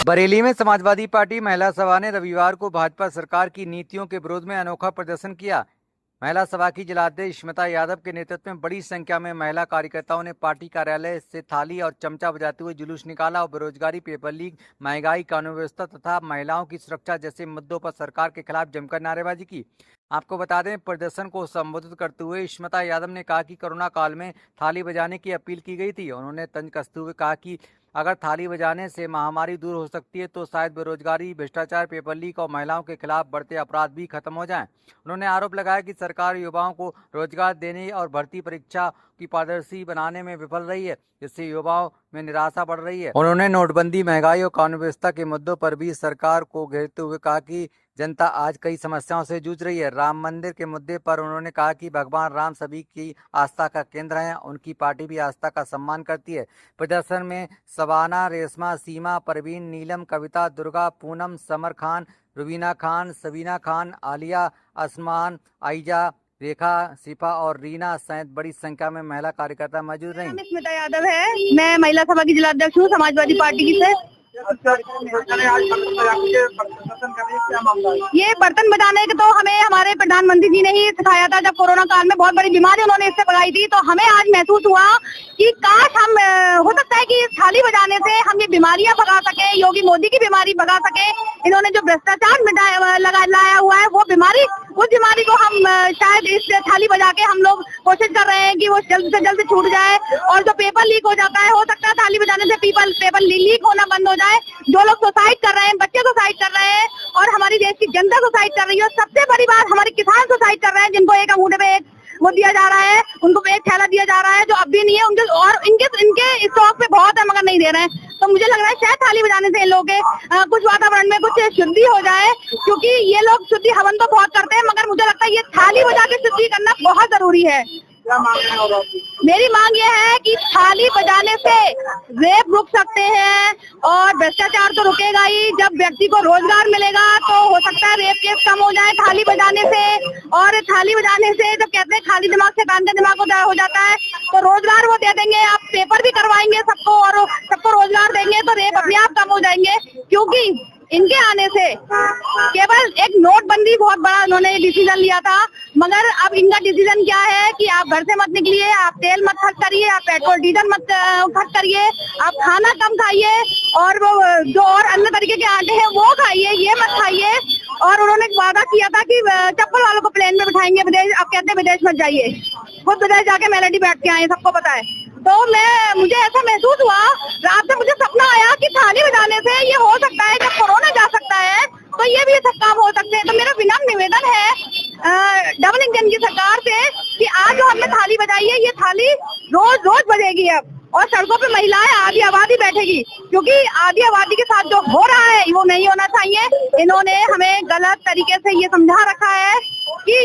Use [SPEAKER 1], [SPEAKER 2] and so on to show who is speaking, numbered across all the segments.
[SPEAKER 1] बरेली में समाजवादी पार्टी महिला सभा ने रविवार को भाजपा सरकार की नीतियों के विरोध में अनोखा प्रदर्शन किया। महिला सभा की जिलाध्यक्ष स्मिता यादव के नेतृत्व में बड़ी संख्या में महिला कार्यकर्ताओं ने पार्टी कार्यालय से थाली और चमचा बजाते हुए जुलूस निकाला और बेरोजगारी, पेपर लीक, महंगाई, कानून व्यवस्था तथा महिलाओं की सुरक्षा जैसे मुद्दों पर सरकार के खिलाफ जमकर नारेबाजी की। आपको बता दें, प्रदर्शन को संबोधित करते हुए स्मिता यादव ने कहा कि कोरोना काल में थाली बजाने की अपील की गई थी। उन्होंने तंज कसते हुए कहा कि अगर थाली बजाने से महामारी दूर हो सकती है तो शायद बेरोजगारी, भ्रष्टाचार, पेपर लीक और महिलाओं के खिलाफ बढ़ते अपराध भी खत्म हो जाएं। उन्होंने आरोप लगाया कि सरकार युवाओं को रोजगार देने और भर्ती परीक्षा की पारदर्शी बनाने में विफल रही है, जिससे युवाओं में निराशा बढ़ रही है। उन्होंने नोटबंदी, महंगाई और कानून व्यवस्था के मुद्दों पर भी सरकार को घेरते हुए कहा कि जनता आज कई समस्याओं से जूझ रही है। राम मंदिर के मुद्दे पर उन्होंने कहा कि भगवान राम सभी की आस्था का केंद्र है, उनकी पार्टी भी आस्था का सम्मान करती है। प्रदर्शन में शबाना, रेशमा, सीमा, परवीन, नीलम, कविता, दुर्गा, पूनम, समर खान, रुबीना खान, सबीना खान, आलिया, आसमान, आइजा, रेखा, शिफा और रीना सहित बड़ी संख्या में महिला कार्यकर्ता मौजूद रहीं।
[SPEAKER 2] स्मिता यादव है, मैं महिला सभा की जिलाध्यक्ष हूँ समाजवादी पार्टी की से। ये बर्तन बजाने के तो हमें हमारे प्रधानमंत्री जी ने ही सिखाया था। जब कोरोना काल में बहुत बड़ी बीमारी उन्होंने इससे भगाई थी, तो हमें आज महसूस हुआ कि काश हम हो सकता है कि थाली बजाने से हम ये बीमारियां भगा सके, योगी मोदी की बीमारी भगा सके। इन्होंने जो भ्रष्टाचार लाया हुआ है, वो बीमारी, उस बीमारी को हम शायद इस थाली बजा के हम लोग कोशिश कर रहे हैं कि वो जल्द से जल्द छूट जाए। और जो पेपर लीक हो जाता है, हो सकता है थाली बजाने से पेपर लीक होना बंद हो जाए। जो लोग सुसाइड कर रहे हैं, बच्चे सुसाइड कर रहे हैं और हमारी देश की जनता सुसाइड कर रही है। सबसे बड़ी बात, हमारे किसान सुसाइड कर रहे हैं, जिनको एक अंगूठे पे एक वो दिया जा रहा है, उनको एक थैला दिया जा रहा है जो अब भी नहीं है उनके, और इनके स्टॉक पे बहुत है मगर नहीं दे रहे हैं। तो मुझे लग रहा है शायद थाली बजाने से इन लोगों के कुछ वातावरण में कुछ शुद्धि हो जाए, क्योंकि ये लोग शुद्धि हवन तो बहुत करते हैं, मगर मुझे लगता है ये थाली बजा के शुद्धि करना बहुत जरूरी है। मेरी मांग ये है कि थाली बजाने से रेप रुक सकते हैं और भ्रष्टाचार तो रुकेगा ही। जब व्यक्ति को रोजगार मिलेगा तो हो सकता है रेप केस कम हो जाए थाली बजाने से। और थाली बजाने से जब कहते हैं खाली दिमाग से शैतान का दिमाग हो जाता है, तो रोजगार वो दे देंगे। आप पेपर भी करवाएंगे सबको और सबको रोजगार देंगे तो रेप अपने आप कम हो जाएंगे। क्योंकि इनके आने से केवल एक नोटबंदी बहुत बड़ा उन्होंने डिसीजन लिया था, मगर अब इनका डिसीजन क्या है कि आप घर से मत निकलिए, आप तेल मत खर्च करिए, आप पेट्रोल डीजल मत खर्च करिए, आप खाना कम खाइए और वो जो और अन्य तरीके के आटे हैं वो खाइए, ये मत खाइए। और उन्होंने वादा किया था कि चप्पल वालों को प्लेन में बिठाएंगे विदेश। अब कहते हैं विदेश मत जाइए, खुद विदेश जाके मेलेडी बैठ के आए, सबको पता है। तो मुझे ऐसा महसूस हुआ, रात में मुझे सपना आया कि थाली बजाने से ये हो सकता है, जब कोरोना जा सकता है तो ये भी सब काम हो सकते हैं। तो मेरा विनम्र निवेदन है डबल इंजन की सरकार से कि आज जो हमने थाली बजाई है, ये थाली रोज रोज बजेगी अब, और सड़कों पे महिलाएं आधी आबादी बैठेगी, क्योंकि आधी आबादी के साथ जो हो रहा है वो नहीं होना चाहिए। इन्होंने हमें गलत तरीके से ये समझा रखा है कि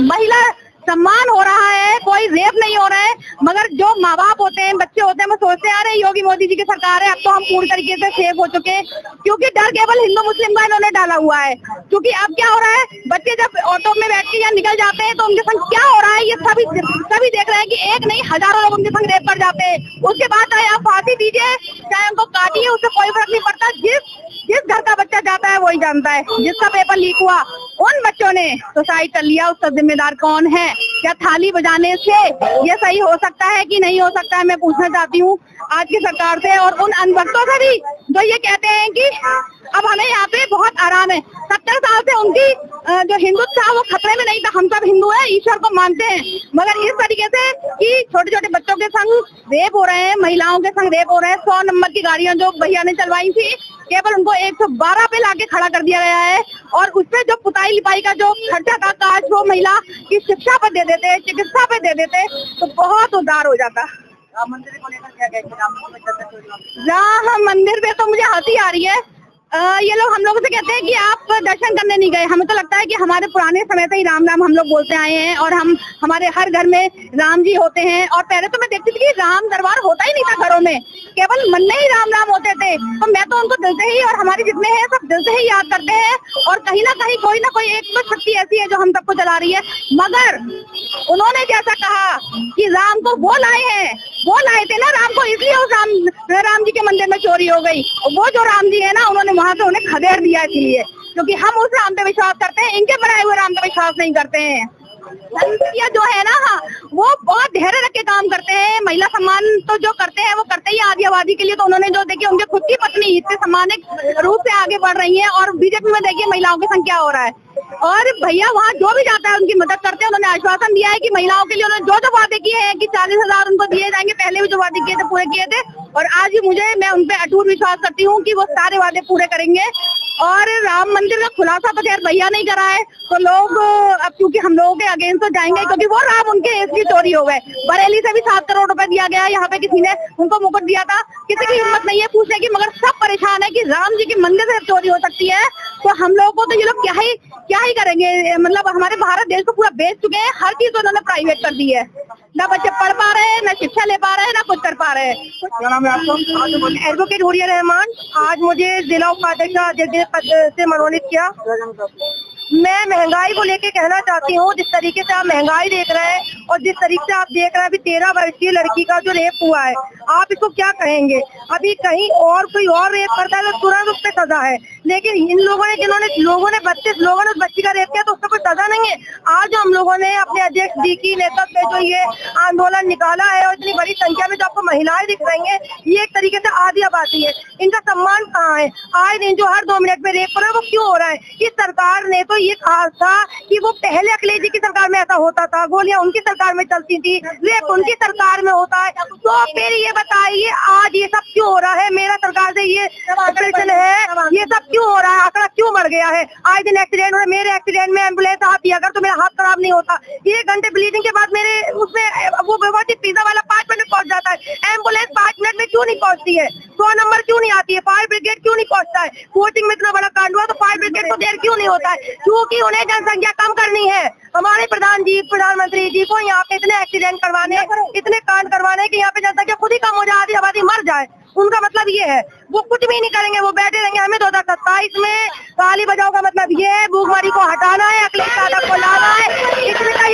[SPEAKER 2] महिला सम्मान हो रहा है, कोई रेप नहीं हो रहा है। मगर जो माँ बाप होते हैं, बच्चे होते हैं, वो सोचते हैं अरे योगी मोदी जी की सरकार है, अब तो हम पूरी तरीके से सेफ हो चुके हैं। क्योंकि डर केवल हिंदू मुस्लिम का इन्होंने डाला हुआ है। क्योंकि अब क्या हो रहा है, बच्चे जब ऑटो में बैठ के या निकल जाते हैं तो उनके संग क्या हो रहा है ये सभी देख रहे हैं कि एक नहीं हजारों लोग उनके संग रेप कर जाते हैं। उसके बाद चाहे आप फांसी दीजिए, चाहे उनको काटिए, उससे कोई फर्क नहीं पड़ता। जिस घर का बच्चा जाता है वही जानता है। जिसका पेपर लीक हुआ, उन बच्चों ने सुसाइड कर लिया, उसका जिम्मेदार कौन है? क्या थाली बजाने से ये सही हो सकता है कि नहीं हो सकता है? मैं पूछना चाहती हूँ आज की सरकार से और उन अनभक्तों से भी जो ये कहते हैं कि अब हमें यहाँ पे बहुत आराम है। 70 साल से उनकी जो हिंदुत्व था वो खतरे में नहीं था। हम सब हिंदू हैं, ईश्वर को मानते हैं, मगर इस तरीके से कि छोटे छोटे बच्चों के संग रेप हो रहे हैं, महिलाओं के संग रेप हो रहे हैं। 100 नंबर की गाड़ियां जो भैया ने चलवाई थी, केवल उनको 112 पे लाके खड़ा कर दिया गया है। और उसपे जो पुताई लिपाई का जो खर्चा था, काश वो महिला की शिक्षा पर दे देते, चिकित्सा पे दे देते तो बहुत उद्धार हो जाता। राम मंदिर को लेकर क्या कहते हैं? राम मंदिर पे तो मुझे हंसी आ रही है। ये लोग हम लोगों से कहते हैं कि आप दर्शन करने नहीं गए। हमें तो लगता है कि हमारे पुराने समय से ही राम राम हम लोग बोलते आए हैं और हम हमारे हर घर में राम जी होते हैं। और पहले तो मैं देखती थी कि राम दरबार होता ही नहीं था घरों में, केवल मन में ही राम राम होते थे। तो मैं तो उनको दिल से ही, और हमारे जितने हैं सब दिल से ही याद करते हैं। और कहीं ना कहीं कोई ना कोई एक तो शक्ति ऐसी है जो हम सबको चला रही है। मगर उन्होंने जैसा कहा कि राम को वो लाए थे ना राम को, इसलिए उस राम जी के मंदिर में चोरी हो गई। वो जो राम जी है ना, उन्होंने वहां से उन्हें खदेड़ दिया, इसलिए क्योंकि हम उस राम पे विश्वास करते हैं, इनके बनाए हुए राम पे विश्वास नहीं करते हैं। ये जो है ना, वो बहुत धैर्य रख के काम करते हैं। महिला सम्मान तो जो करते हैं वो करते ही आदि आबादी के लिए। तो उन्होंने जो देखिए, उनके खुद की पत्नी इतने सम्मानित रूप से आगे बढ़ रही है। और बीजेपी में देखिए महिलाओं की संख्या हो रहा है। और भैया वहाँ जो भी जाता है उनकी मदद करते हैं। उन्होंने आश्वासन दिया है कि महिलाओं के लिए उन्होंने जो वादे किए हैं कि 40,000 उनको दिए जाएंगे, पहले भी जो वादे किए थे पूरे किए थे। और आज भी मैं उन पे अटूट विश्वास करती हूँ कि वो सारे वादे पूरे करेंगे। और राम मंदिर का खुलासा तो खैर भैया नहीं करा है, तो लोग अब क्योंकि हम लोगों के अगेंस्ट तो जाएंगे, क्योंकि वो राम उनके इसकी चोरी हो गए। बरेली से भी 7 करोड़ रुपए दिया गया, यहाँ पे किसी ने उनको मुकुट दिया था। किसी की हिम्मत नहीं है पूछने की, मगर सब परेशान है कि राम जी के मंदिर से चोरी हो सकती है। तो हम लोगों को तो ये लोग क्या ही करेंगे। मतलब हमारे भारत देश को पूरा बेच चुके हैं, हर चीज उन्होंने प्राइवेट कर दी है। ना बच्चे पढ़ पा रहे हैं, ना शिक्षा ले पा रहे हैं, ना कुछ कर पा रहे हैं।
[SPEAKER 3] क्या नाम है आपका?
[SPEAKER 2] एडवोकेट हुरिया रहमान। आज मुझे जिला उपाध्यक्ष पद से मनोनीत किया। मैं महंगाई को लेके कहना चाहती हूँ, जिस तरीके से आप महंगाई देख रहे हैं और जिस तरीके से आप देख रहे हैं, अभी 13 वर्षीय लड़की का जो रेप हुआ है, आप इसको क्या कहेंगे? अभी कहीं और कोई और रेप करता है तो तुरंत उस पर सजा है, लेकिन इन लोगों ने 32 लोगों ने उस बच्ची का रेप किया तो उसका कोई सजा नहीं है। आज हम लोगों ने अपने अध्यक्ष जी की नेतृत्व में जो ये आंदोलन निकाला है और इतनी बड़ी संख्या में जो आपको महिलाएं दिख रही है, ये एक तरीके से आधी आबादी है। इनका सम्मान कहाँ है? आए दिन जो हर 2 मिनट में रेप हो रहा है, वो क्यों हो रहा है? इस सरकार ने तो ये कहा था कि वो पहले अखिलेश जी की सरकार में ऐसा होता था, गोलियां उनकी सरकार में चलती थी, रेप उनकी सरकार में होता है। तो फिर ये बताइए आज ये सब क्यों हो रहा है? मेरा सरकार से ये प्रश्न है, ये सब क्यों हो रहा है? आंकड़ा क्यों बढ़ गया है? आज दिन एक्सीडेंट हो रहा है। मेरे एक्सीडेंट में एम्बुलेंस आती, अगर तो मेरा हाथ खराब नहीं होता, 1 घंटे ब्लीडिंग के बाद मेरे उसमें वो पिज्जा वाला 5 मिनट में पहुंच जाता है, एम्बुलेंस 5 मिनट में क्यों नहीं पहुंचती है? 100 नंबर क्यों नहीं आती है? फायर ब्रिगेड क्यों नहीं पहुंचता है? कोचिंग में इतना बड़ा कांड हुआ तो फायर ब्रिगेड तो देर क्यों नहीं होता है? क्योंकि उन्हें जनसंख्या कम करनी है। हमारे प्रधानमंत्री जी को यहाँ पे इतने एक्सीडेंट करवाने, इतने कांड करवाने कि यहाँ पे जनसंख्या खुद ही कम हो जाए, आधी आबादी मर जाए। उनका मतलब ये है, वो कुछ भी नहीं करेंगे, वो बैठे रहेंगे। हमें 2027 में ताली बजाओ का मतलब ये है, भूखमरी को हटाना है, अखिलेश यादव को लाना है, इसमें का